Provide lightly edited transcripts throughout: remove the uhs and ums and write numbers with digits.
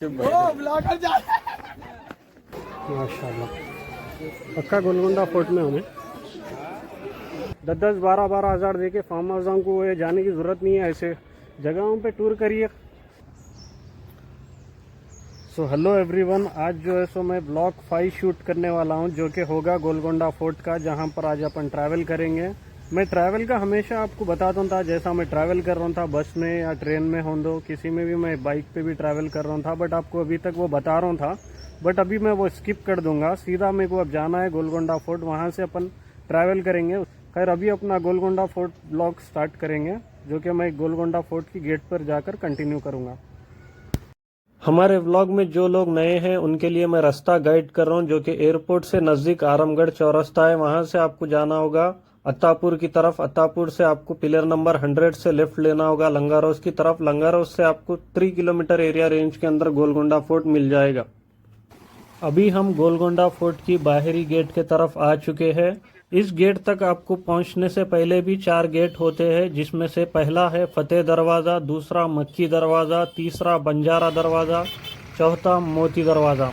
माशाल्लाह पक्का गोलकुंडा फोर्ट में हमें 10-12 हज़ार दे के फार्म हाउस को ये जाने की ज़रूरत नहीं है। ऐसे जगहों पे टूर करिए। सो हेलो एवरीवन, आज जो है सो मैं ब्लॉग 5 शूट करने वाला हूँ जो कि होगा गोलकुंडा फोर्ट का, जहाँ पर आज अपन ट्रैवल करेंगे। मैं ट्रैवल का हमेशा आपको बताता था, जैसा मैं ट्रैवल कर रहा था बस में या ट्रेन में हो दो किसी में भी, मैं बाइक पे भी ट्रैवल कर रहा था, बट आपको अभी तक वो बता रहा था। बट अभी मैं वो स्किप कर दूंगा, सीधा मेरे को अब जाना है गोलकुंडा फोर्ट, वहाँ से अपन ट्रैवल करेंगे। खैर अभी अपना गोलकुंडा फोर्ट ब्लॉग स्टार्ट करेंगे, जो कि मैं गोलकुंडा फोर्ट की गेट पर जाकर कंटिन्यू करूँगा। हमारे व्लॉग में जो लोग नए हैं उनके लिए मैं रास्ता गाइड कर रहा हूँ, जो कि एयरपोर्ट से नज़दीक आरामगढ़ चौरास्ता है, वहाँ से आपको जाना होगा अत्तापुर की तरफ। अत्तापुर से आपको पिलर नंबर 100 से लेफ्ट लेना होगा लंगारोस की तरफ। लंगारोस से आपको 3 किलोमीटर एरिया रेंज के अंदर गोलकुंडा फोर्ट मिल जाएगा। अभी हम गोलकुंडा फोर्ट की बाहरी गेट के तरफ आ चुके हैं। इस गेट तक आपको पहुंचने से पहले भी 4 गेट होते हैं, जिसमें से पहला है फतेह दरवाज़ा, दूसरा मक्की दरवाज़ा, तीसरा बंजारा दरवाज़ा, चौथा मोती दरवाज़ा।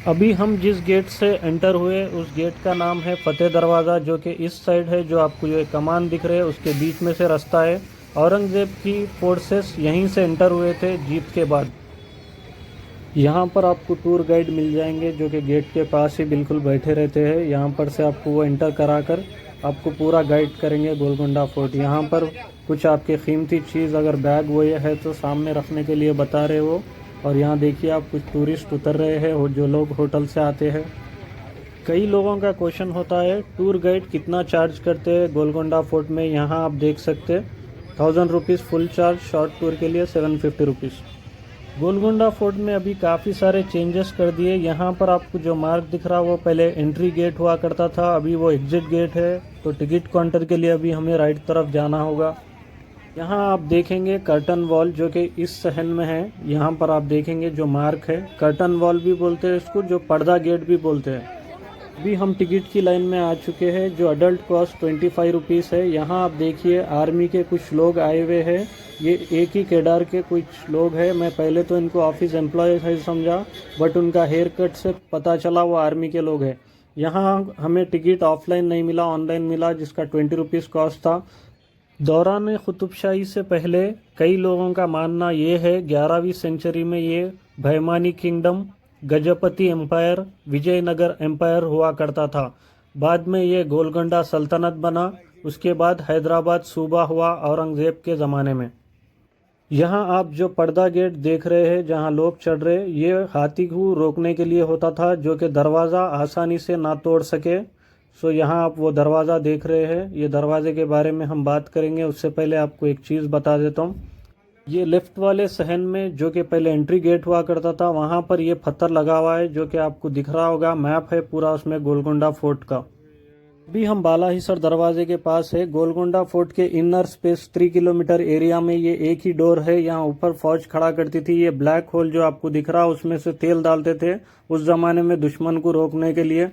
अभी हम जिस गेट से एंटर हुए उस गेट का नाम है फतेह दरवाज़ा, जो कि इस साइड है। जो आपको ये कमान दिख रहे हैं उसके बीच में से रास्ता है। औरंगजेब की फोर्सेस यहीं से एंटर हुए थे जीत के बाद। यहाँ पर आपको टूर गाइड मिल जाएंगे जो कि गेट के पास ही बिल्कुल बैठे रहते हैं। यहाँ पर से आपको वो एंटर कराकर आपको पूरा गाइड करेंगे गोलकुंडा फोर्ट। यहाँ पर कुछ आपके कीमती चीज़ अगर बैग वो ये है तो सामने रखने के लिए बता रहे हो। और यहाँ देखिए आप कुछ टूरिस्ट उतर रहे हैं जो लोग होटल से आते हैं। कई लोगों का क्वेश्चन होता है टूर गाइड कितना चार्ज करते हैं गोलकुंडा फोर्ट में। यहाँ आप देख सकते हैं 1000 rupees full charge, short tour के लिए 750 रुपीज़। गोलकुंडा फोर्ट में अभी काफ़ी सारे चेंजेस कर दिए। यहाँ पर आपको जो मार्क दिख रहा है वो पहले एंट्री गेट हुआ करता था, अभी वो एग्जिट गेट है। तो टिकट काउंटर के लिए अभी हमें राइट तरफ जाना होगा। यहाँ आप देखेंगे कर्टन वॉल जो कि इस सहन में है। यहाँ पर आप देखेंगे जो मार्क है, कर्टन वॉल भी बोलते हैं इसको, जो पर्दा गेट भी बोलते हैं। अभी हम टिकट की लाइन में आ चुके हैं। जो अडल्ट कॉस्ट 25 रुपीज़ है। यहाँ आप देखिए आर्मी के कुछ लोग आए हुए हैं। ये एक ही केडार के कुछ लोग हैं। मैं पहले तो इनको ऑफिस एम्प्लॉय है समझा, बट उनका हेयर कट से पता चला वो आर्मी के लोग हैं। यहाँ हमें टिकट ऑफलाइन नहीं मिला, ऑनलाइन मिला, जिसका 20 रुपीज़ कॉस्ट था। दौरान कुतुबशाही से पहले कई लोगों का मानना ये है 11वीं सेंचुरी में ये Bahmani kingdom, Gajapati empire, Vijayanagara empire हुआ करता था। बाद में ये गोलकुंडा सल्तनत बना। उसके बाद हैदराबाद सूबा हुआ औरंगजेब के ज़माने में। यहाँ आप जो पर्दा गेट देख रहे हैं जहाँ लोग चढ़ रहे, ये हाथी को रोकने के लिए होता था, जो कि दरवाज़ा आसानी से ना तोड़ सके। सो यहाँ आप वो दरवाज़ा देख रहे हैं। ये दरवाजे के बारे में हम बात करेंगे, उससे पहले आपको एक चीज़ बता देता हूँ। ये लेफ्ट वाले सहन में जो कि पहले एंट्री गेट हुआ करता था, वहाँ पर ये पत्थर लगा हुआ है जो कि आपको दिख रहा होगा। मैप है पूरा उसमें गोलकुंडा फोर्ट का। अभी हम बालाहिसर दरवाजे के पास है। गोलकुंडा फोर्ट के इनर स्पेस 3 किलोमीटर एरिया में ये एक ही डोर है। यहाँ ऊपर फौज खड़ा करती थी। ये ब्लैक होल जो आपको दिख रहा है उसमें से तेल डालते थे उस जमाने में दुश्मन को रोकने के लिए।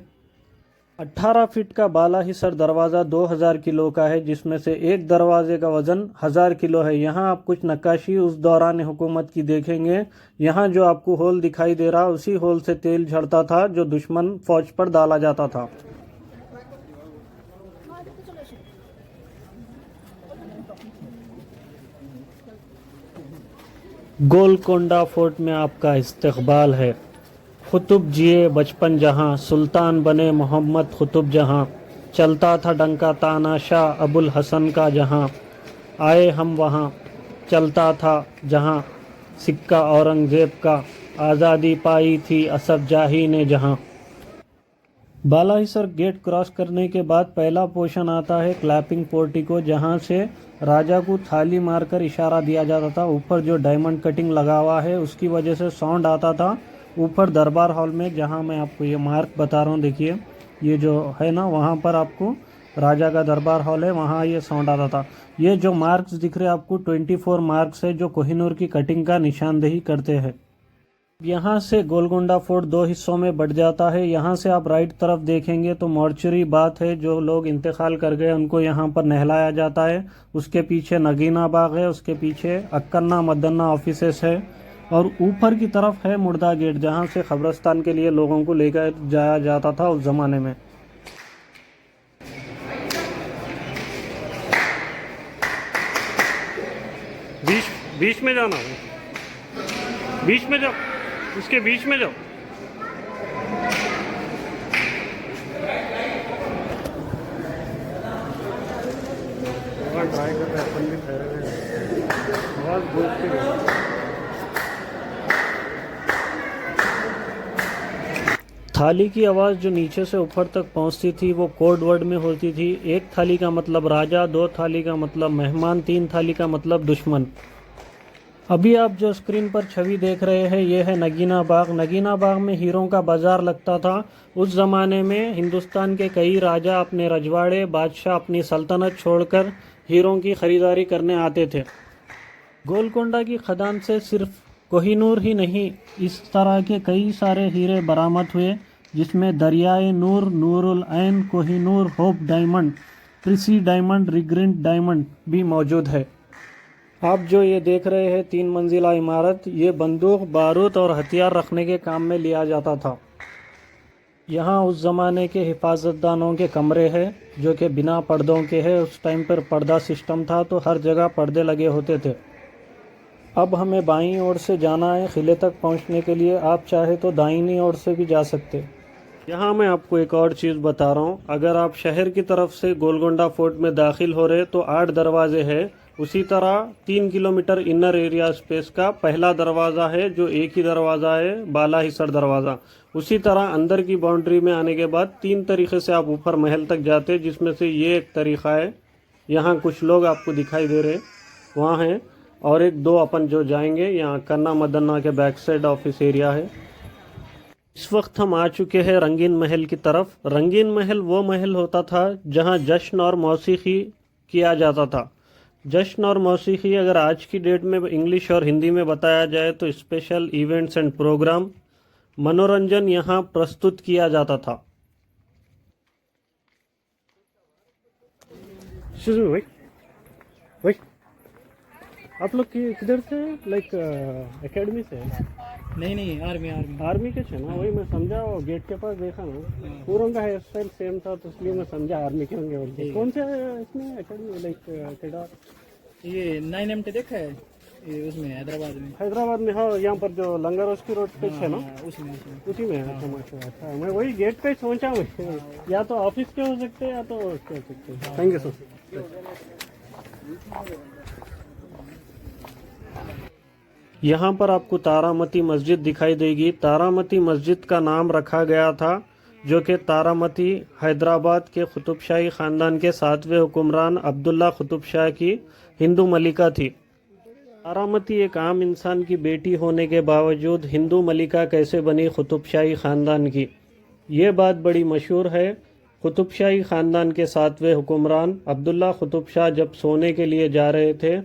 18 फीट का बालाहिसर दरवाज़ा 2000 किलो का है, जिसमें से एक दरवाजे का वजन 1000 किलो है। यहाँ आप कुछ नक्काशी उस दौरान हुकूमत की देखेंगे। यहाँ जो आपको होल दिखाई दे रहा उसी होल से तेल झड़ता था जो दुश्मन फौज पर डाला जाता था। गोलकुंडा फोर्ट में आपका इस्तकबाल है। खुतुब जिए बचपन जहाँ, सुल्तान बने मोहम्मद खुतुब जहाँ, चलता था डंका तानाशाह अबुल हसन का जहाँ, आए हम वहाँ चलता था जहाँ, सिक्का औरंगजेब का, आज़ादी पाई थी असफ जाही ने जहाँ। बालाहिसर गेट क्रॉस करने के बाद पहला पोर्शन आता है क्लैपिंग पोर्टिको, जहां से राजा को थाली मारकर इशारा दिया जाता था। ऊपर जो डायमंड कटिंग लगा हुआ है उसकी वजह से साउंड आता था ऊपर दरबार हॉल में, जहां मैं आपको ये मार्क बता रहा हूँ। देखिए ये जो है ना, वहां पर आपको राजा का दरबार हॉल है, वहां ये साउंड आता था। ये जो मार्क्स दिख रहे हैं आपको 24 मार्क्स है जो कोहिनूर की कटिंग का निशानदेही करते हैं। यहाँ से गोलकुंडा फोर्ट 2 हिस्सों में बढ़ जाता है। यहाँ से आप राइट तरफ देखेंगे तो मॉर्चरी बात है, जो लोग इंतकाल कर गए उनको यहाँ पर नहलाया जाता है। उसके पीछे नगीना बाग है, उसके पीछे अक्कन्ना मदन्ना ऑफिसेस है। और ऊपर की तरफ है मुर्दा गेट, जहाँ से कब्रिस्तान के लिए लोगों को लेकर जाया जाता था उस ज़माने में। बीच बीच में जाना है, बीच में जाओ, इसके बीच में जाओ। ट्राई कर रहे हैं अपन भी, ठहरे हुए हैं, आवाज़ गूंजती है। थाली की आवाज़ जो नीचे से ऊपर तक पहुंचती थी वो कोड वर्ड में होती थी। एक थाली का मतलब राजा, दो थाली का मतलब मेहमान, तीन थाली का मतलब दुश्मन। अभी आप जो स्क्रीन पर छवि देख रहे हैं ये है नगीना बाग। नगीना बाग में हीरों का बाजार लगता था। उस ज़माने में हिंदुस्तान के कई राजा अपने रजवाड़े, बादशाह अपनी सल्तनत छोड़कर हीरों की ख़रीदारी करने आते थे। गोलकोंडा की खदान से सिर्फ कोहिनूर ही नहीं, इस तरह के कई सारे हीरे बरामद हुए, जिसमें दरियाए नूर, नूरुल ऐन, कोहिनूर, होप डायमंड, ट्रिसी डायमंड, रिग्रिंट डायमंड भी मौजूद है। आप जो ये देख रहे हैं 3 मंजिला इमारत, ये बंदूक, बारूद और हथियार रखने के काम में लिया जाता था। यहाँ उस ज़माने के हिफाजतदानों के कमरे हैं जो कि बिना पर्दों के हैं। उस टाइम पर पर्दा सिस्टम था तो हर जगह पर्दे लगे होते थे। अब हमें बाईं ओर से जाना है किले तक पहुँचने के लिए। आप चाहे तो दाहिनी ओर से भी जा सकते। यहाँ मैं आपको एक और चीज़ बता रहा हूँ, अगर आप शहर की तरफ से गोलकोंडा फोर्ट में दाखिल हो रहे तो 8 दरवाजे हैं। उसी तरह 3 किलोमीटर इनर एरिया स्पेस का पहला दरवाज़ा है जो एक ही दरवाज़ा है, बाला हिसड़ दरवाज़ा। उसी तरह अंदर की बाउंड्री में आने के बाद 3 तरीक़े से आप ऊपर महल तक जाते हैं, जिसमें से ये एक तरीक़ा है। यहाँ कुछ लोग आपको दिखाई दे रहे वहाँ हैं, और एक दो अपन जो जाएंगे यहाँ कन्ना मदन्ना के बैक साइड ऑफिस एरिया है। इस वक्त हम आ चुके हैं रंगीन महल की तरफ। रंगीन महल वो महल होता था जहाँ जश्न और मौसीकी किया जाता था। जश्न और मौसीकी अगर आज की डेट में इंग्लिश और हिंदी में बताया जाए तो स्पेशल इवेंट्स एंड प्रोग्राम, मनोरंजन यहाँ प्रस्तुत किया जाता था। भाई भाई आप लोग किधर से, लाइक एकेडमी से? नहीं, आर्मी के छे ना, वही मैं समझा। वो गेट के पास देखा ना, पूरों का हेयर स्टाइल सेम था तो इसलिए मैं समझा आर्मी के होंगे बोल। कौन से इसमें एकेडमी, लाइक केडा? ये 9MT देखा है, ये उसमें हैदराबाद में। हाँ, यहाँ पर जो लंगर उसकी रोड पे है ना, उसमें उसी में है। अच्छा, मैं वही गेट का ही सोचा हुई, या तो ऑफिस के हो सकते या तो उसके हो सकते। Thank you sir. यहाँ पर आपको तारामती मस्जिद दिखाई देगी। तारामती मस्जिद का नाम रखा गया था जो कि तारामती हैदराबाद के कुतुब शाही ख़ानदान के 7वें हुक्मरान अब्दुल्ला कुतुब शाह की हिंदू मलिका थी। तारामती एक आम इंसान की बेटी होने के बावजूद हिंदू मलिका कैसे बनी कुतुब शाही ख़ानदान की, ये बात बड़ी मशहूर है। कुतुब शाही ख़ानदान के 7वें हुक्मरान अब्दुल्ला कुतुब शाह जब सोने के लिए जा रहे थे,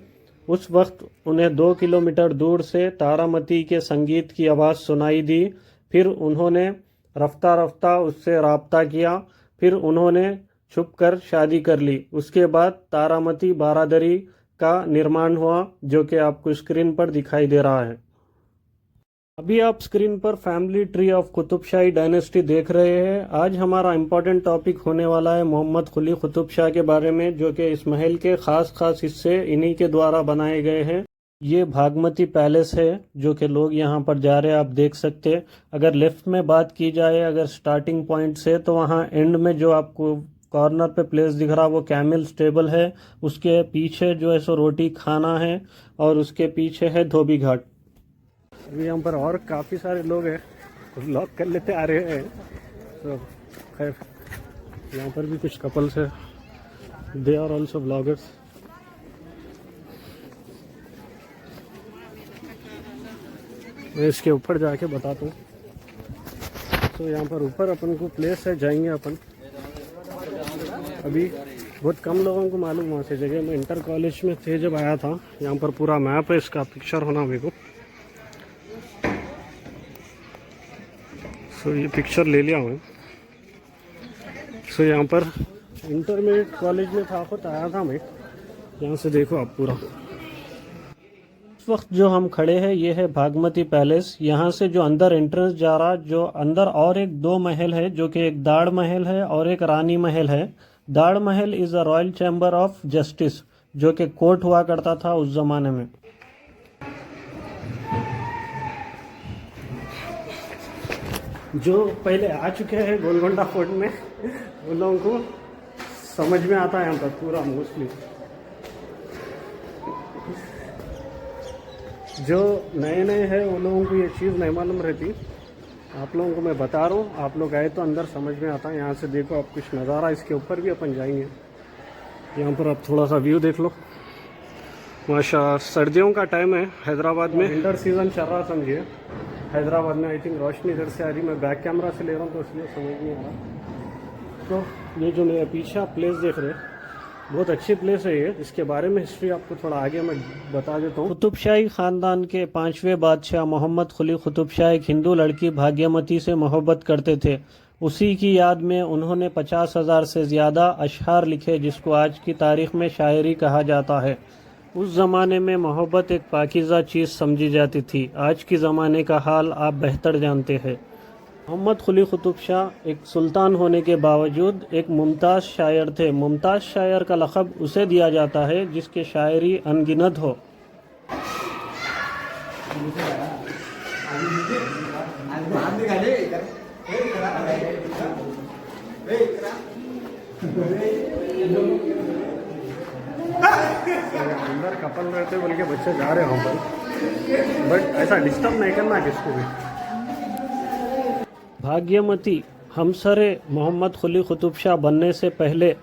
उस वक्त उन्हें 2 किलोमीटर दूर से तारामती के संगीत की आवाज़ सुनाई दी। फिर उन्होंने रफ्ता रफ्ता उससे राब्ता किया। फिर उन्होंने छुपकर शादी कर ली। उसके बाद तारामती बारादरी का निर्माण हुआ जो कि आपको स्क्रीन पर दिखाई दे रहा है। अभी आप स्क्रीन पर family tree of Qutub shahi dynasty देख रहे हैं। आज हमारा इम्पोर्टेंट टॉपिक होने वाला है मोहम्मद कुली कुतुब शाह के बारे में, जो कि इस महल के खास हिस्से इन्हीं के द्वारा बनाए गए हैं। ये भागमती पैलेस है जो कि लोग यहाँ पर जा रहे हैं, आप देख सकते हैं। अगर लेफ्ट में बात की जाए, अगर स्टार्टिंग पॉइंट से, तो वहाँ एंड में जो आपको कॉर्नर पे प्लेस दिख रहा वो कैमल स्टेबल है। उसके पीछे जो है सो रोटी खाना है, और उसके पीछे है धोबी घाट। अभी यहाँ पर और काफ़ी सारे लोग हैं, व्लॉग कर लेते आ रहे हैं। तो खैर यहाँ पर भी कुछ कपल्स है, दे आर ऑल्सो व्लॉगर्स। मैं इसके ऊपर जाके बताता हूँ। तो यहाँ पर ऊपर अपन को प्लेस है, जाएंगे अपन। अभी बहुत कम लोगों को मालूम वहाँ से जगह। मैं इंटर कॉलेज में थे जब आया था। यहाँ पर पूरा मैप है, इसका पिक्चर होना मेरे को। सो ये पिक्चर ले लिया हूँ। सो यहाँ पर इंटरमीडिएट कॉलेज में था, खुद आया था मैं। यहाँ से देखो आप पूरा। इस वक्त जो हम खड़े हैं ये है भागमती पैलेस। यहाँ से जो अंदर एंट्रेंस जा रहा, जो अंदर और एक दो महल है, जो कि एक दाड़ महल है और एक रानी महल है। दाड़ महल is a royal chamber of justice, जो कि कोर्ट हुआ करता था उस ज़माने में। जो पहले आ चुके हैं गोलकोंडा फोर्ट में उन लोगों को समझ में आता है यहाँ पर पूरा मोस्टली। जो नए नए हैं उन लोगों को ये चीज़ नहीं मालूम रहती। आप लोगों को मैं बता रहा हूँ, आप लोग आए तो अंदर समझ में आता है। यहाँ से देखो आप कुछ नज़ारा, इसके ऊपर भी अपन जाएंगे। यहाँ पर आप थोड़ा सा व्यू देख लो। माशा, सर्दियों का टाइम है हैदराबाद में, विंटर सीज़न चल रहा समझिए हैदराबाद में। आई थिंक रोशनी इधर से आ रही, मैं बैक कैमरा से ले रहा हूँ तो इसलिए समझ नहीं आ रहा। तो ये जो मेरा पीछे आप प्लेस देख रहे हैं, बहुत अच्छी प्लेस है ये। इसके बारे में हिस्ट्री आपको थोड़ा आगे मैं बता देता हूँ। कुतुबशाही ख़ानदान के 5वें बादशाह मोहम्मद कुली कुतुब शाह एक हिंदू लड़की भाग्यमती से मोहब्बत करते थे। उसी की याद में उन्होंने 50,000 से ज़्यादा अशआर लिखे, जिसको आज की तारीख़ में शायरी कहा जाता है। उस ज़माने में मोहब्बत एक पाकीज़ा चीज़ समझी जाती थी। आज के ज़माने का हाल आप बेहतर जानते हैं। मोहम्मद कुली कुतुब शाह एक सुल्तान होने के बावजूद एक मुमताज़ शायर थे। मुमताज़ शायर का लक़ब उसे दिया जाता है जिसके शायरी अनगिनत हो। अंदर कपल रहते बोल के बच्चे जा रहे हैं पर, बट ऐसा डिस्टर्ब नहीं करना किसको भी। भाग्यमती हमसरे मोहम्मद कुली कुतुब शाह बनने से पहले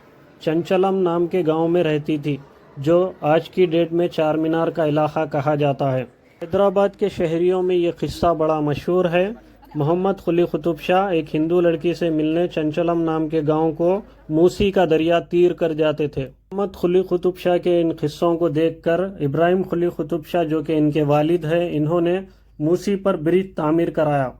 चंचलम नाम के गांव में रहती थी, जो आज की डेट में चार मीनार का इलाका कहा जाता है। हैदराबाद के शहरियों में ये किस्सा बड़ा मशहूर है। मोहम्मद कुली कुतुब शाह एक हिंदू लड़की से मिलने चंचलम नाम के गांव को मूसी का दरिया तीर कर जाते थे। मोहम्मद कुली कुतुब शाह के इन किस्सों को देखकर इब्राहिम कुली कुतुब शाह, जो कि इनके वालिद हैं, इन्होंने मूसी पर ब्रिज तामीर कराया।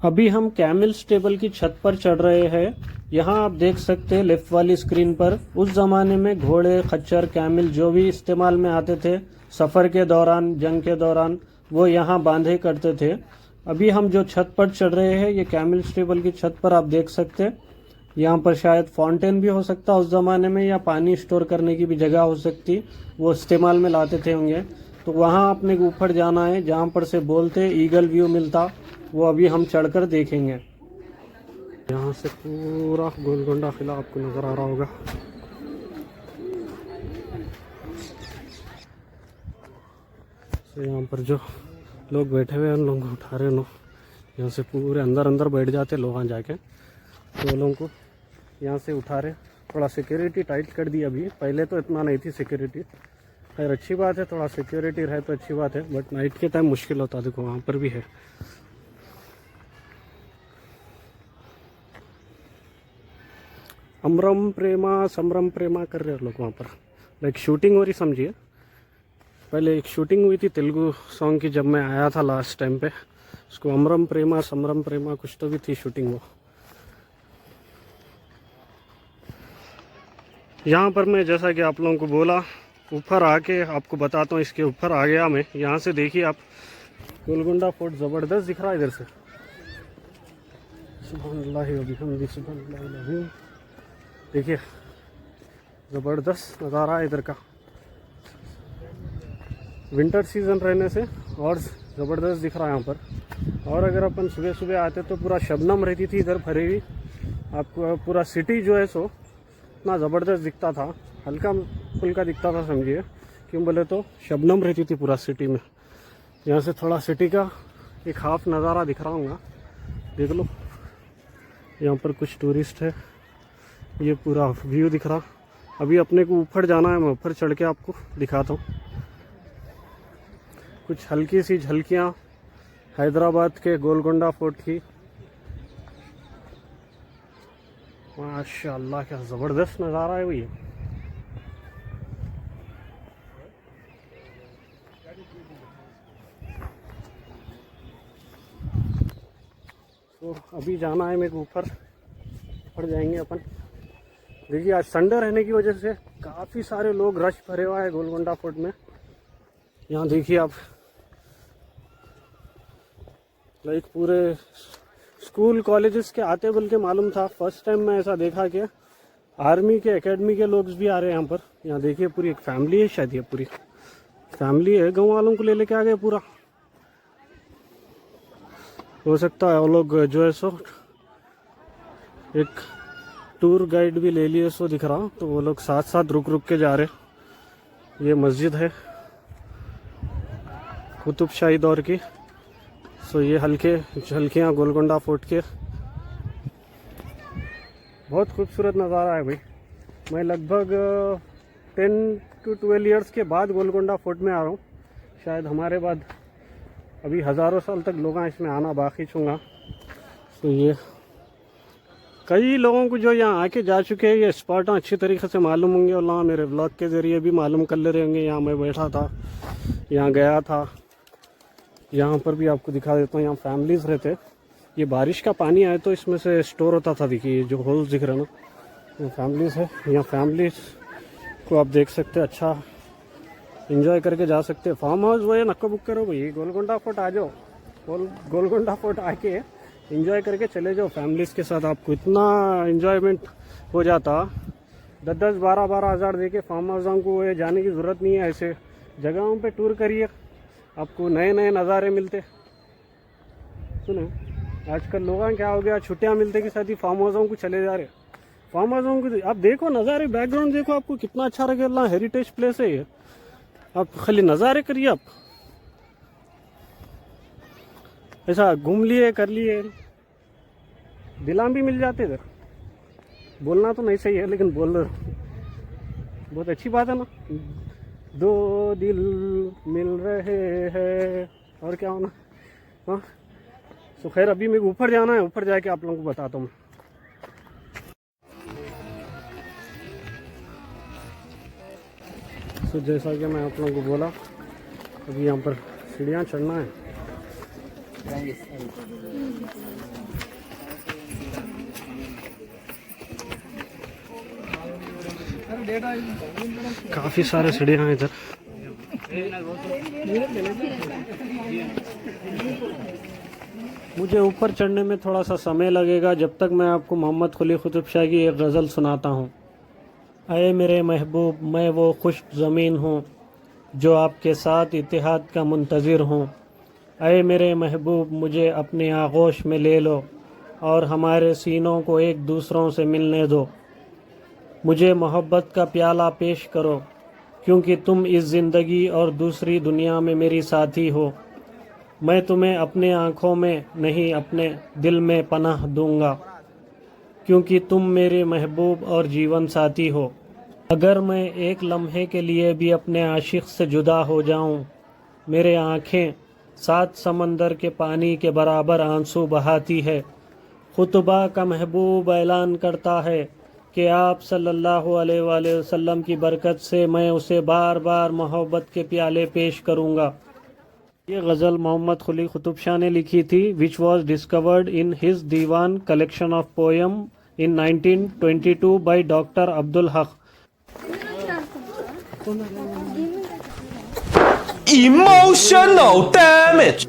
अभी हम कैमल स्टेबल की छत पर चढ़ रहे हैं। यहाँ आप देख सकते हैं लेफ्ट वाली स्क्रीन पर, उस ज़माने में घोड़े, खच्चर, कैमल जो भी इस्तेमाल में आते थे सफ़र के दौरान, जंग के दौरान, वो यहाँ बांधे करते थे। अभी हम जो छत पर चढ़ रहे हैं ये कैमल स्टेबल की छत पर आप देख सकते हैं। यहाँ पर शायद फाउंटेन भी हो सकता उस ज़माने में, या पानी स्टोर करने की भी जगह हो सकती, वो इस्तेमाल में लाते थे होंगे। तो वहाँ अपने को ऊपर जाना है, जहाँ पर से बोलते ईगल व्यू मिलता, वो अभी हम चढ़कर देखेंगे। यहाँ से पूरा गोलकोंडा किला आपको नज़र आ रहा होगा। तो यहाँ पर जो लोग बैठे हुए हैं उन लोगों को उठा रहे हैं लोग। यहाँ से पूरे अंदर अंदर बैठ जाते लोग वहाँ जाके, तो लोगों को यहाँ से उठा रहे। थोड़ा सिक्योरिटी टाइट कर दी अभी, पहले तो इतना नहीं थी सिक्योरिटी। खैर अच्छी बात है, थोड़ा सिक्योरिटी रहे तो अच्छी बात है, बट नाइट के टाइम मुश्किल होता है। देखो वहाँ पर भी है। अमरम प्रेमा समरम प्रेमा कर रहे हैं लोग वहाँ पर, लाइक शूटिंग हो रही समझिए। पहले एक शूटिंग हुई थी तेलुगु सॉन्ग की, जब मैं आया था लास्ट टाइम पे, उसको अमरम प्रेमा समरम प्रेमा कुछ तो भी थी शूटिंग वो। यहाँ पर मैं जैसा कि आप लोगों को बोला, ऊपर आके आपको बताता हूँ। इसके ऊपर आ गया मैं। यहाँ से देखिए आप, गोलकोंडा फोर्ट ज़बरदस्त दिख रहा है इधर से। सुभानअल्लाह व बिहम्दिही सुभानअल्लाह, देखिए ज़बरदस्त नज़ारा है इधर का। विंटर सीज़न रहने से और ज़बरदस्त दिख रहा है यहाँ पर। और अगर अपन सुबह सुबह आते तो पूरा शबनम रहती थी इधर भरी हुई। आपको पूरा सिटी जो है सो इतना ज़बरदस्त दिखता था, हल्का फुल्का दिखता था समझिए। क्यों बोले तो शबनम रहती थी पूरा सिटी में। यहाँ से थोड़ा सिटी का एक हाफ नज़ारा दिख रहा हूँ, देख लो। यहाँ पर कुछ टूरिस्ट है, ये पूरा व्यू दिख रहा। अभी अपने को ऊपर जाना है, मैं ऊपर चढ़ के आपको दिखाता हूँ। कुछ हल्की सी झलकियाँ हैदराबाद के गोलकोंडा फोर्ट की। माशाअल्लाह क्या ज़बरदस्त नज़ारा है वो ये। तो अभी जाना है मेरे को ऊपर जाएंगे अपन। देखिए आज संडे रहने की वजह से काफ़ी सारे लोग रश भरे हुआ है गोलकोंडा फोर्ट में। यहाँ देखिए आप, लाइक पूरे स्कूल कॉलेजेस के आते बल्कि मालूम था, फर्स्ट टाइम मैं ऐसा देखा कि आर्मी के एकेडमी के लोग भी आ रहे हैं यहाँ पर। यहाँ देखिए पूरी एक फैमिली है, शायद ये पूरी फैमिली है, गाँव वालों को ले लेके आ गए पूरा। हो सकता है वो लोग जो है सो एक टूर गाइड भी ले लिए सो दिख रहा, तो वो लोग साथ साथ रुक रुक के जा रहे। ये मस्जिद है कुतुब शाही दौर की। सो ये हल्के झलकियाँ गोलकोंडा फोर्ट के, बहुत खूबसूरत नज़ारा है भाई। मैं लगभग 10 to 12 इयर्स के बाद गोलकोंडा फोर्ट में आ रहा हूँ। शायद हमारे बाद अभी हज़ारों साल तक लोग इसमें आना बाकी छूँगा। तो ये कई लोगों को जो यहाँ आके जा चुके हैं, ये स्पॉट अच्छी तरीके से मालूम होंगे और यहाँ मेरे ब्लॉग के ज़रिए भी मालूम कर ले रहे होंगे। यहाँ मैं बैठा था, यहाँ गया था, यहाँ पर भी आपको दिखा देता हूँ। यहाँ फैमिलीज़ रहते। ये बारिश का पानी आए तो इसमें से स्टोर होता था। देखिए जो होल्स दिख रहे हैं ना, ये फैमिलीज़ है। यहाँ फैमिलीज़ को आप देख सकते हैं, अच्छा एंजॉय करके जा सकते हैं। फार्म हाउस वो ये नक्का बुक करो भाई, गोलकोंडा फोर्ट आ जाओ, गोलकोंडा फोर्ट आके एंजॉय करके चले जाओ फैमिलीज़ के साथ। आपको इतना एंजॉयमेंट हो जाता। 10-10, 12-12 हज़ार दे के फार्म हाउसों को ये जाने की ज़रूरत नहीं है। ऐसे जगहों पे टूर करिए, आपको नए नए नज़ारे मिलते। सुनो, आजकल लोगों क्या हो गया, छुट्टियां मिलते के साथ ही फार्म हाउसों को चले जा रहे। फार्म हाउसों को आप देखो, नज़ारे बैकग्राउंड देखो, आपको कितना अच्छा लगेगा। हेरिटेज प्लेस है ये, आप खाली नज़ारे करिए। आप ऐसा घूम लिए, कर लिए, दिलाम भी मिल जाते इधर। बोलना तो नहीं सही है, लेकिन बोल रहे बहुत अच्छी बात है ना। दो दिल मिल रहे हैं, और क्या होना। हाँ, तो खैर अभी मेरे को ऊपर जाना है, ऊपर जाके आप लोगों को बताता हूँ। तो जैसा कि मैं आप लोगों को बोला, अभी यहाँ पर सीढ़ियाँ चढ़ना है। काफ़ी सारे सीढ़ियाँ हैं इधर। मुझे ऊपर चढ़ने में थोड़ा सा समय लगेगा, जब तक मैं आपको मोहम्मद कुली कुतुब शाह की एक गज़ल सुनाता हूँ। अये मेरे महबूब, मैं वो खुश ज़मीन हूँ जो आपके साथ इत्तेहाद का मुंतज़िर हूँ। अये मेरे महबूब, मुझे अपने आगोश में ले लो और हमारे सीनों को एक दूसरों से मिलने दो। मुझे मोहब्बत का प्याला पेश करो, क्योंकि तुम इस ज़िंदगी और दूसरी दुनिया में मेरी साथी हो। मैं तुम्हें अपने आँखों में नहीं, अपने दिल में पनाह दूंगा, क्योंकि तुम मेरे महबूब और जीवन साथी हो। अगर मैं एक लम्हे के लिए भी अपने आशिक से जुदा हो जाऊं, मेरे आँखें 7 समंदर के पानी के बराबर आंसू बहाती है। खुतबा का महबूब ऐलान करता है कि आप सल्लल्लाहु अलैहि वसल्लम की बरकत से मैं उसे बार बार मोहब्बत के प्याले पेश करूँगा। ये गज़ल मोहम्मद कुली कुतुब शाह ने लिखी थी, which was discovered in his दीवान collection of poem in 1922 by doctor Abdul Haq. Emotional damage.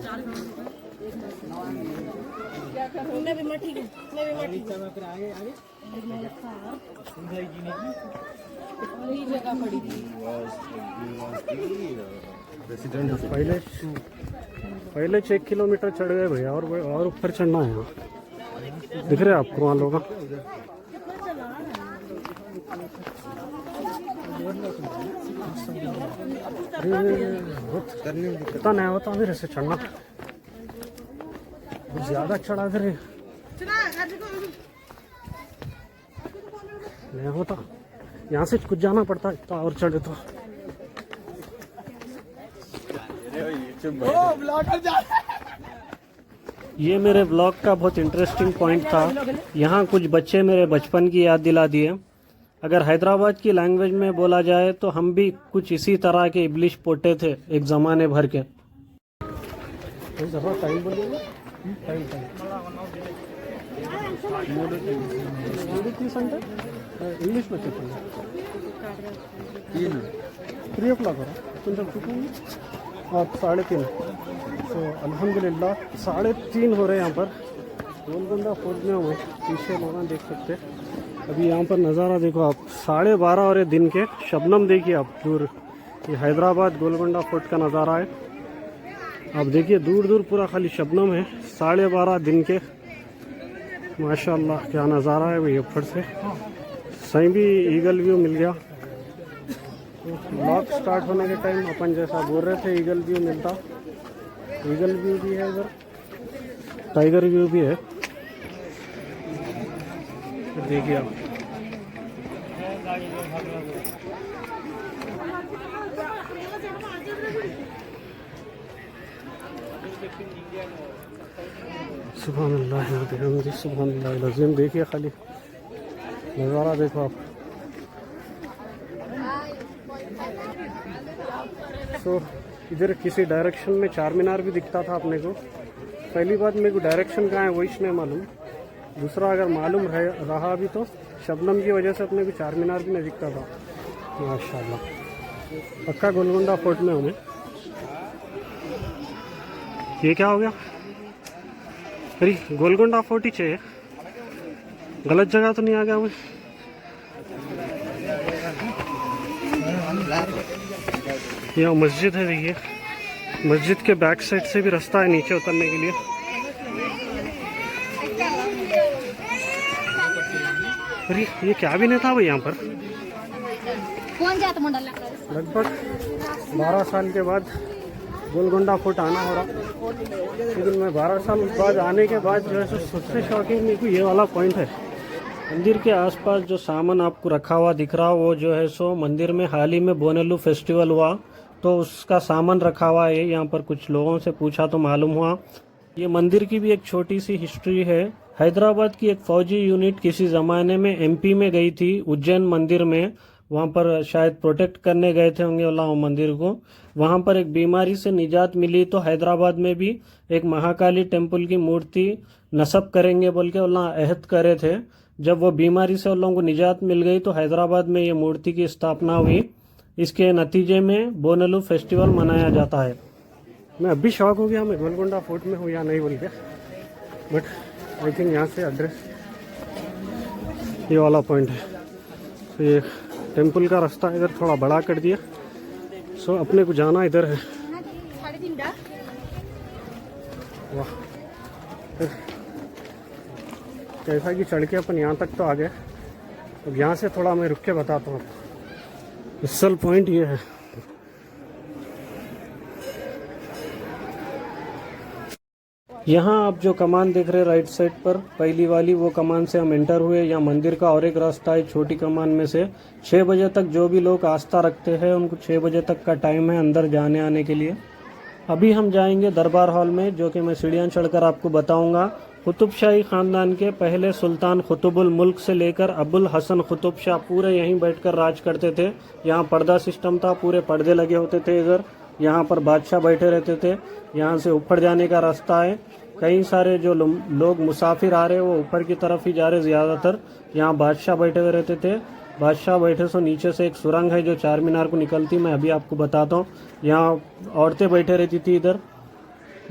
पहले 6 किलोमीटर चढ़ गए भैया, और ऊपर चढ़ना है। यहाँ दिख रहे हैं आपको वहाँ लोग। पता नहीं होता फिर ऐसे चढ़ना, बहुत ज़्यादा चढ़ा फिर नहीं होता। यहाँ से कुछ जाना पड़ता है, इतना और चढ़े तो। ये मेरे ब्लॉग का बहुत इंटरेस्टिंग पॉइंट था। यहाँ कुछ बच्चे मेरे बचपन की याद दिला दिए। अगर हैदराबाद की लैंग्वेज में बोला जाए तो हम भी कुछ इसी तरह के इब्लिश पोटे थे एक ज़माने भर के। इंग्लिश में 3 o'clock हो रहा है। आप 3:30। तो अल्हम्दुलिल्लाह 3:30 हो रहे हैं यहाँ पर। गोलकुंडा फोर्ट में हुए पीछे लोग देख सकते हैं। अभी यहाँ पर नज़ारा देखो आप, 12:30 हो रहे दिन के। शबनम देखिए आप दूर, ये हैदराबाद गोलकुंडा फोर्ट का नज़ारा है। आप देखिए दूर दूर पूरा खाली शबनम है। 12:30 दिन के, माशाल्लाह क्या नज़ारा है भाई। ऊपर से सही भी ईगल व्यू मिल गया। ब्लॉग स्टार्ट होने के टाइम अपन जैसा बोल रहे थे ईगल व्यू मिलता, ईगल व्यू भी है इधर, टाइगर व्यू भी है। देखिए आप सुभानअल्लाह बिहम्दिही सुभानअल्लाहिल अज़ीम। देखिए खाली नज़ारा देखो आप। तो इधर किसी डायरेक्शन में चार मीनार भी दिखता था अपने को। पहली बात मेरे को डायरेक्शन कहाँ है वही नहीं मालूम। दूसरा अगर मालूम रहा भी तो शबनम की वजह से अपने को चार मीनार भी नहीं दिखता था। माशाल्लाह पक्का गोलकुंडा फोर्ट में हूँ मैं। ये क्या हो गया? अरे गोलकुंडा फोर्ट ही चाहिए, गलत जगह तो नहीं आ गया मैं? यहाँ मस्जिद है देखिए, मस्जिद के बैक साइड से भी रास्ता है नीचे उतरने के लिए। अरे ये क्या भी नहीं था भाई यहाँ पर। लगभग 12 साल के बाद गोलकुंडा फोर्ट आना हो रहा, लेकिन मैं 12 साल बाद आने के बाद जो है सबसे शॉकिंग मेरे को ये वाला पॉइंट है। मंदिर के आसपास जो सामान आपको रखा हुआ दिख रहा वो जो है सो मंदिर में हाल ही में बोनेलू फेस्टिवल हुआ तो उसका सामान रखा हुआ है। यहाँ पर कुछ लोगों से पूछा तो मालूम हुआ ये मंदिर की भी एक छोटी सी हिस्ट्री है। हैदराबाद की एक फौजी यूनिट किसी ज़माने में एमपी में गई थी उज्जैन मंदिर में, वहाँ पर शायद प्रोटेक्ट करने गए थे होंगे अल्लाह मंदिर को। वहाँ पर एक बीमारी से निजात मिली तो हैदराबाद में भी एक महाकाली टेम्पल की मूर्ति नस्ब करेंगे बोल के अल्लाह अहद करे थे। जब वो बीमारी से उन लोगों को निजात मिल गई तो हैदराबाद में ये मूर्ति की स्थापना हुई। इसके नतीजे में बोनेलू फेस्टिवल मनाया जाता है। मैं अभी शौक हो गया मैं गोलकुंडा फोर्ट में हूँ या नहीं बोल के, बट आई थिंक यहाँ से एड्रेस ये वाला पॉइंट है। तो ये टेम्पल का रास्ता इधर थोड़ा बड़ा कर दिया, सो अपने को जाना इधर है। वाह कैसा कि चढ़ के अपन यहाँ तक तो आ गए। अब यहाँ से थोड़ा मैं रुक के बताता हूँ। असल पॉइंट ये है, यहाँ आप जो कमान देख रहे हैं राइट साइड पर पहली वाली वो कमान से हम एंटर हुए। यहाँ मंदिर का और एक रास्ता है छोटी कमान में से। 6 बजे तक जो भी लोग आस्था रखते हैं उनको 6 बजे तक का टाइम है अंदर जाने आने के लिए। अभी हम जाएंगे दरबार हॉल में, जो कि मैं सीढ़ियाँ चढ़कर आपको बताऊंगा। कुतुब शाही खानदान के पहले सुल्तान कुतुबुल मुल्क से लेकर अबुल हसन कुतुब शाह पूरे यहीं बैठकर राज करते थे। यहाँ पर्दा सिस्टम था, पूरे पर्दे लगे होते थे इधर। यहाँ पर बादशाह बैठे रहते थे। यहाँ से ऊपर जाने का रास्ता है। कई सारे जो लोग मुसाफिर आ रहे हैं वो ऊपर की तरफ ही जा रहे ज़्यादातर। यहाँ बादशाह बैठे हुए रहते थे। बादशाह बैठे सो नीचे से एक सुरंग है जो चार मीनार को निकलती, मैं अभी आपको बताता हूँ। यहाँ औरतें बैठे रहती थी इधर।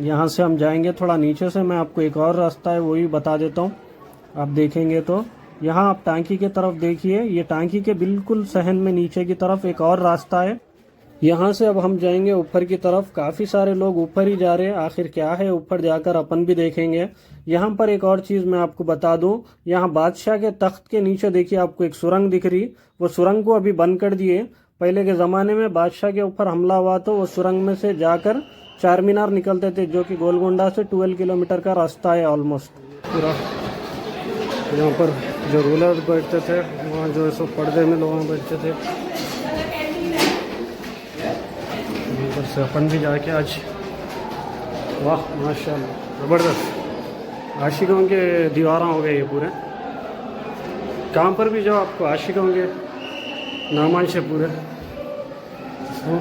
यहाँ से हम जाएंगे थोड़ा नीचे से, मैं आपको एक और रास्ता है वो भी बता देता हूँ। आप देखेंगे तो यहाँ आप टांकी के तरफ देखिए, ये टांकी के बिल्कुल सहन में नीचे की तरफ एक और रास्ता है। यहाँ से अब हम जाएंगे ऊपर की तरफ। काफ़ी सारे लोग ऊपर ही जा रहे हैं, आखिर क्या है ऊपर जाकर अपन भी देखेंगे। यहाँ पर एक और चीज़ मैं आपको बता दूँ, यहाँ बादशाह के तख्त के नीचे देखिए आपको एक सुरंग दिख रही। वो सुरंग को अभी बंद कर दिए। पहले के ज़माने में बादशाह के ऊपर हमला हुआ तो वो सुरंग में से जाकर चार मीनार निकलते थे, जो कि गोलकुंडा से 12 किलोमीटर का रास्ता है ऑलमोस्ट पूरा। यहाँ पर जो रूलर बैठते थे वहाँ जो है सो पर्दे में लोग बैठते थे। ऊपर से अपन भी जाके आज, वाह माशाल्लाह ज़बरदस्त आशिकों के दीवारा हो गए ये पूरे। कहाँ पर भी जाओ आपको आशिकों के नामांश पूरे। तो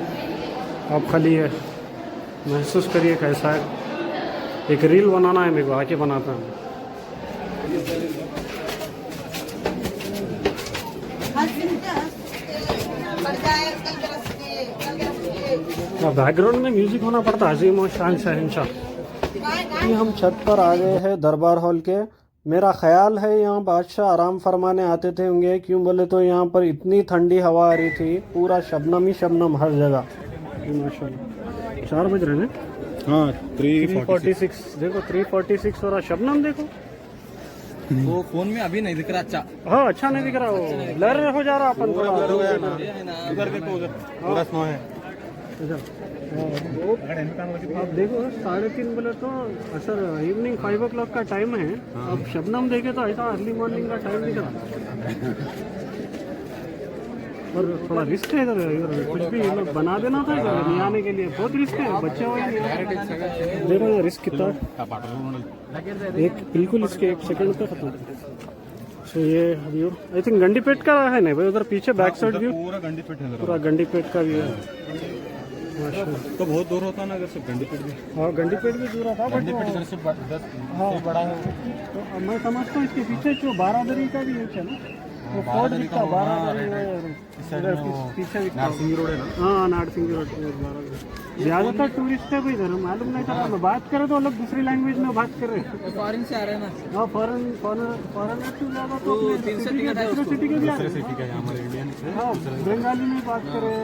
आप खाली ये महसूस करिए कैसा है। एक रील बनाना है मेरे को, आके बनाता हूँ। बैकग्राउंड में म्यूजिक होना पड़ता है, अजीम और शान शहंशाह। ये हम छत पर आ गए हैं दरबार हॉल के। मेरा ख्याल है यहाँ बादशाह आराम फरमाने आते थे होंगे, क्यों बोले तो यहाँ पर इतनी ठंडी हवा आ रही थी, पूरा शबनम ही शबनम हर जगह। माशाल्लाह 4 बज रहे हैं। हाँ 346 देखो, 346 हो रहा। शबनम देखो, वो फोन में अभी नहीं दिख रहा। अच्छा हाँ अच्छा नहीं दिख रहा, वो ब्लर हो जा रहा अपन थोड़ा। उधर देखो, उधर पूरा स्नो है। अच्छा आप देखो 3:30 बोले तो सर इवनिंग 5 o'clock का टाइम है। अब शबनम देखे तो ऐसा अर्ली मॉर्निंग का टाइम दिख रहा। और थोड़ा रिस्क है इधर कुछ भी लोग बना देना था इधर नहीं आने के लिए, बहुत रिस्क है। बच्चे हुए देखो यहाँ रिस्क कितना, एक बिल्कुल इसके 1 सेकंड पे खत्म। सो ये व्यू आई थिंक गंडीपेट का है ना भाई, उधर पीछे बैक साइड व्यू पूरा गंडीपेट है, पूरा गंडीपेट का व्यू है। तो बहुत दूर होता ना अगर से गंडीपेट भी। हाँ गंडीपेट भी दूर था, बट से 10 बड़ा है। तो मैं समझता हूँ इसके पीछे जो बारादरी का भी है ना, वो फौज दिखता बारादरी पीछे नारसिंह रोड है ना। हाँ नारसिंह रोड बारादरी। ज्यादातर टूरिस्ट है भाई इधर, मालूम नहीं चला। मैं बात करें तो अलग दूसरी लैंग्वेज में बात कर रहे हैं। फॉरेन से आ रहे हैं ना। हाँ फॉरेन ज्यादा तो सिटी के भी आ रहे हैं। सिटी का हमारे इंडियन हाँ बंगाली में बात करें,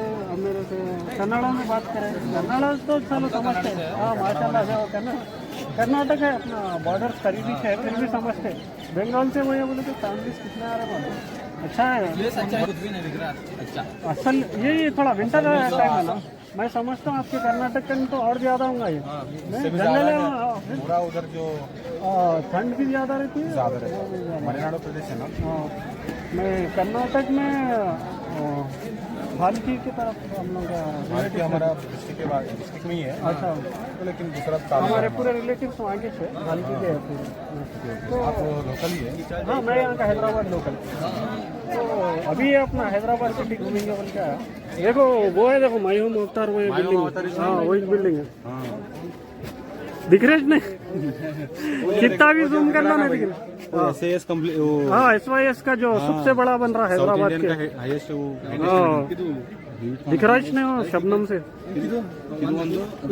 मेरे से कन्नड़ा में बात करें। कन्नड़ा तो चलो समझते हैं, हाँ माशाल्लाह है। कर्नाटक है अपना, बॉर्डर करीबी है, फिर भी समझते हैं। बंगाल से वही बोले तो फैमिलीज कितने आ रहे हैं। अच्छा है, कुछ भी नहीं दिख रहा। अच्छा असल ये थोड़ा विंटर टाइम है ना, मैं समझता हूँ आपके कर्नाटक का तो और ज्यादा होगा ये। जंगल है, पूरा उधर जो ठंड भी ज्यादा रहती है। ज्यादा है मलेनाडु प्रदेश है ना। हाँ मैं कर्नाटक में भालकी की तरफ हम लोग हालांकि हमारा डिस्ट्रिक्ट में ही है। अच्छा तो लेकिन दूसरा हमारे पूरे रिलेटिव्स वहाँ के थे, भालकी के हैं पूरे। तो आप लोकल ही है। हाँ मैं यहाँ का हैदराबाद लोकल। तो अभी ये अपना हैदराबाद सिटी घूमेंगे बोल के आया। देखो वो है, देखो माई होम अवतार, वो बिल्डिंग। हाँ वही बिल्डिंग है। दिख रहे नहीं कितना भी जूम करना नहीं दिख रहा। SAS complete. हाँ SYS का जो सबसे बड़ा बन रहा है हैदराबाद के, हाईएस्ट वो दिख रहा है नहीं वो शबनम से।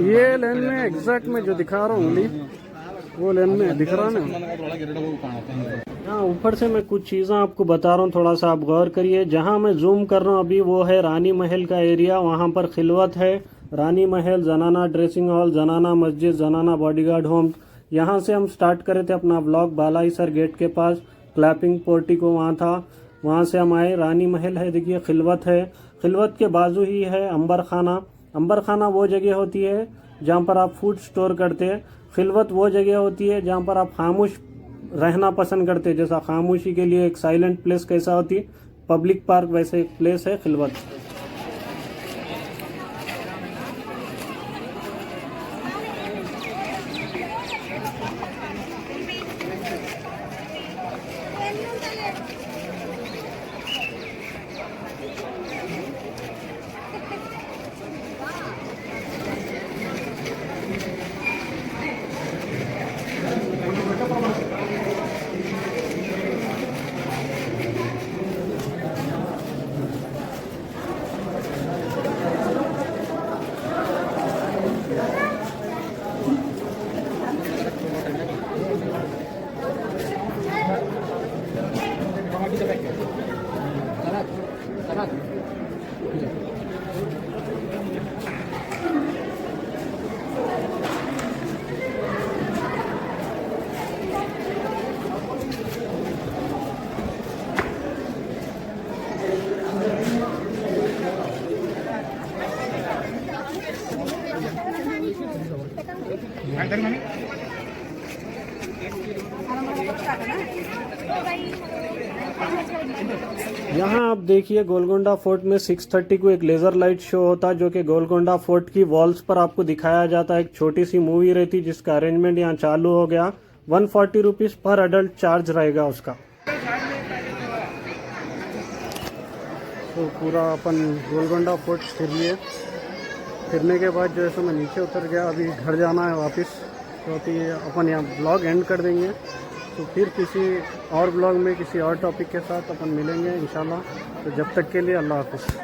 ये लेन में एग्जैक्ट में जो दिखा रहा हूँ उंगली, वो लेन में दिख रहा ना। हाँ ऊपर से मैं कुछ चीज़ें आपको बता रहा हूँ, थोड़ा सा आप गौर करिए। जहाँ मैं जूम कर रहा हूँ अभी वो है रानी महल का एरिया। वहाँ पर खिलवत है, रानी महल, जनाना ड्रेसिंग हॉल, जनाना मस्जिद, जनाना बॉडीगार्ड होम। यहाँ से हम स्टार्ट करे थे अपना ब्लॉग बालाईसर गेट के पास, क्लैपिंग पोर्टिको वहाँ था। वहाँ से हम आए, रानी महल है, देखिए खिलवत है। खिलवत के बाजू ही है अंबर खाना। अंबर खाना वो जगह होती है जहाँ पर आप फूड स्टोर करते हैं। खिलवत वो जगह होती है जहाँ पर आप खामोश रहना पसंद करते हैं। जैसा खामोशी के लिए एक साइलेंट प्लेस कैसा होती है, पब्लिक पार्क, वैसे एक प्लेस है खिलवत। यहाँ आप देखिए गोलकोंडा फोर्ट में 6:30 को एक लेजर लाइट शो होता है जो कि गोलकोंडा फोर्ट की वॉल्स पर आपको दिखाया जाता है। एक छोटी सी मूवी रहती जिसका अरेंजमेंट यहाँ चालू हो गया। 140 रुपीज पर अडल्ट चार्ज रहेगा उसका। तो पूरा अपन गोलकोंडा फोर्ट फिर लिए, फिरने के बाद जो है सो मैं नीचे उतर गया। अभी घर जाना है वापस, तो अभी अपन यहाँ ब्लॉग एंड कर देंगे। तो फिर किसी और ब्लॉग में किसी और टॉपिक के साथ अपन मिलेंगे इंशाल्लाह। तो जब तक के लिए अल्लाह हाफिज़।